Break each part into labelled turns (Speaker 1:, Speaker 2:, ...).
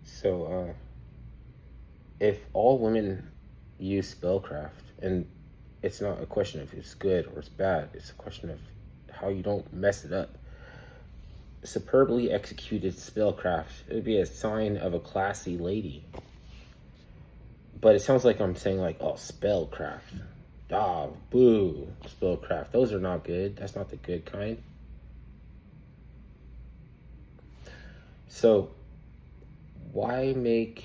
Speaker 1: So, if all women use spellcraft, and it's not a question of it's good or it's bad, it's a question of how you don't mess it up. Superbly executed spellcraft, it would be a sign of a classy lady. But it sounds like I'm saying, like, oh, spellcraft. Ah, boo, spellcraft. Those are not good. That's not the good kind. So, why make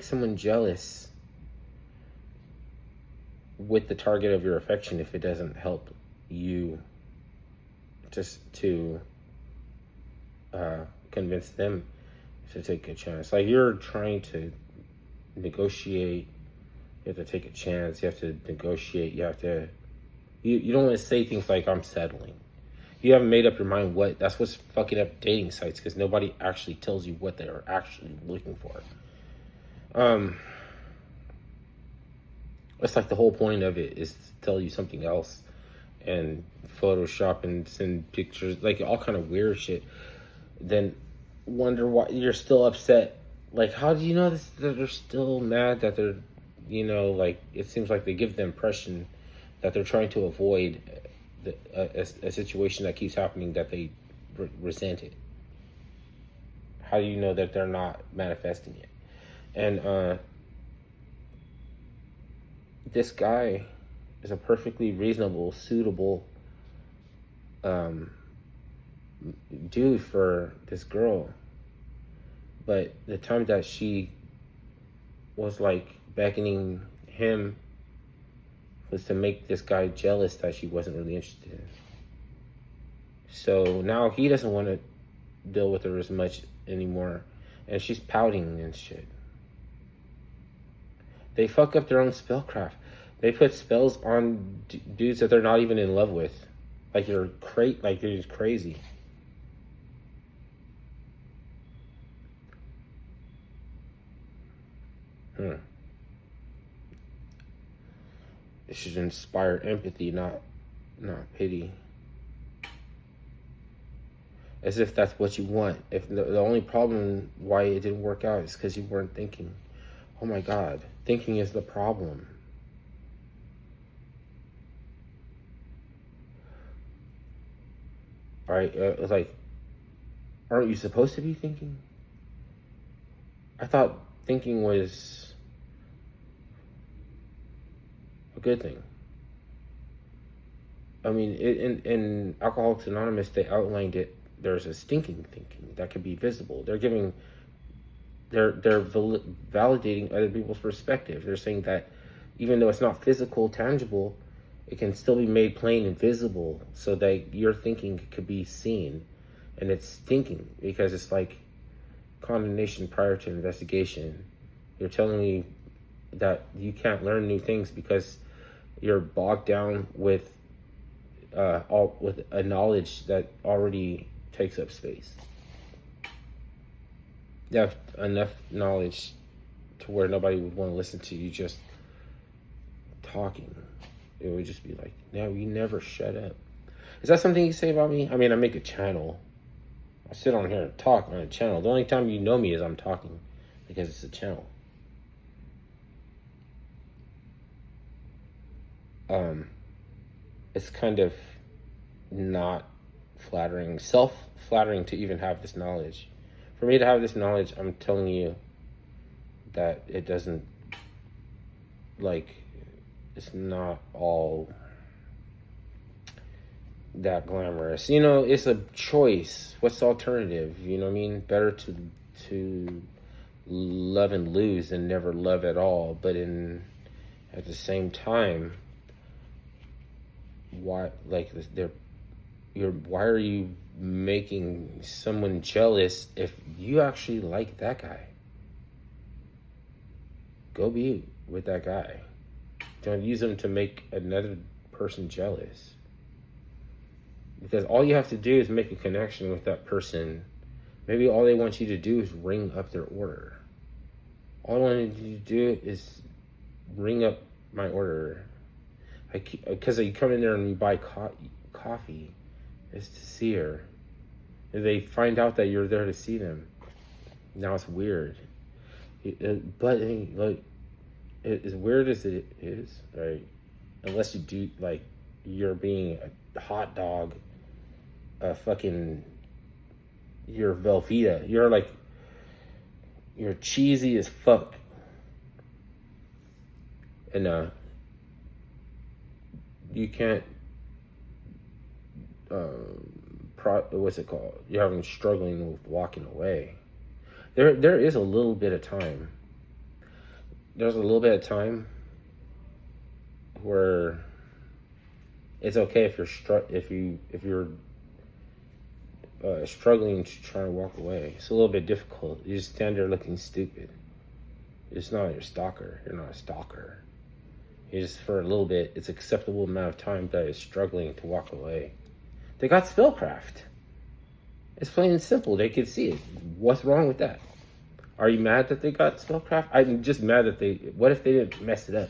Speaker 1: someone jealous with the target of your affection if it doesn't help you just to convince them to take a chance? Like, you're trying to negotiate, you have to take a chance, you have to negotiate, you don't want to say things like, I'm settling. You haven't made up your mind what. That's what's fucking up dating sites, because nobody actually tells you what they are actually looking for. It's like the whole point of it is to tell you something else, and Photoshop and send pictures, like all kind of weird shit. Then wonder why you're still upset. Like, how do you know this? That they're still mad, that they're, like, it seems like they give the impression that they're trying to avoid a situation that keeps happening, that they resent it. How do you know that they're not manifesting it? And this guy is a perfectly reasonable, suitable dude for this girl. But the time that she was like beckoning him was to make this guy jealous that she wasn't really interested in. So now he doesn't want to deal with her as much anymore, and she's pouting and shit. They fuck up their own spellcraft. They put spells on dudes that they're not even in love with. Like, they're just crazy. It should inspire empathy, not pity. As if that's what you want. If the only problem why it didn't work out is because you weren't thinking. Oh my God, thinking is the problem. All right, like, aren't you supposed to be thinking? I thought thinking was a good thing. I mean, in Alcoholics Anonymous, they outlined it. There's a stinking thinking that can be visible. They're validating other people's perspective. They're saying that even though it's not physical, tangible, it can still be made plain and visible, so that your thinking could be seen. And it's thinking because it's like condemnation prior to investigation. You're telling me that you can't learn new things because you're bogged down with a knowledge that already takes up space. You have enough knowledge to where nobody would want to listen to you just talking. It would just be like, no, you never shut up. Is that something you say about me? I mean, I make a channel. I sit on here and talk on a channel. The only time you know me is I'm talking, because it's a channel. It's kind of not flattering, self-flattering to even have this knowledge. For me to have this knowledge, I'm telling you that it doesn't, like, it's not all that glamorous. It's a choice. What's the alternative? You know what I mean? Better to love and lose than never love at all. But at the same time, why are you making someone jealous if you actually like that guy? Go be with that guy. Don't use him to make another person jealous. Because all you have to do is make a connection with that person. Maybe all they want you to do is ring up their order. All I want you to do is ring up my order. Because you come in there and you buy coffee, is to see her. If they find out that you're there to see them, Now it's weird. But like, as weird as it is, right? Unless you do like, you're being a hot dog, a fucking, you're Velveeta. You're cheesy as fuck. And you can't what's it called? You're having struggling with walking away. There is a little bit of time. There's a little bit of time where it's okay if you're struggling to try to walk away. It's a little bit difficult. You just stand there looking stupid. It's not your stalker. You're not a stalker. You just, for a little bit, it's acceptable amount of time that is struggling to walk away. They got spellcraft. It's plain and simple. They could see it. What's wrong with that? Are you mad that they got spellcraft? I'm just mad that what if they didn't mess it up?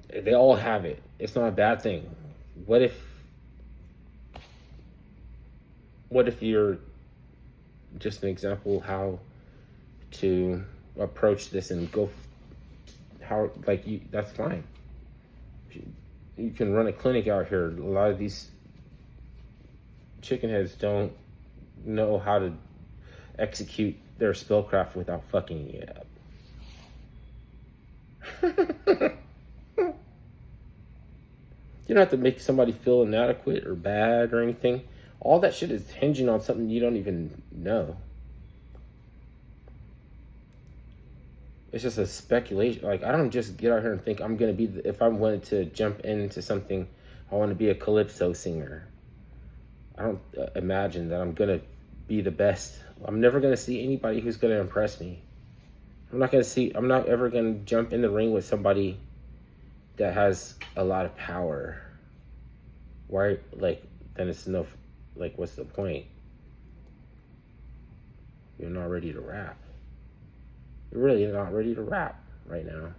Speaker 1: They all have it. It's not a bad thing. What if you're just an example how to approach this and go that's fine. You can run a clinic out here. A lot of these chicken heads don't know how to execute their spellcraft without fucking it up. You don't have to make somebody feel inadequate or bad or anything. All that shit is hinging on something you don't even know. It's just a speculation. Like, I don't just get out here and think I'm going to be, if I wanted to jump into something, I want to be a calypso singer. I don't imagine that I'm going to be the best. I'm never going to see anybody who's going to impress me. I'm not ever going to jump in the ring with somebody that has a lot of power. Why, then it's enough, what's the point? You're not ready to rap. You're really not ready to rap right now.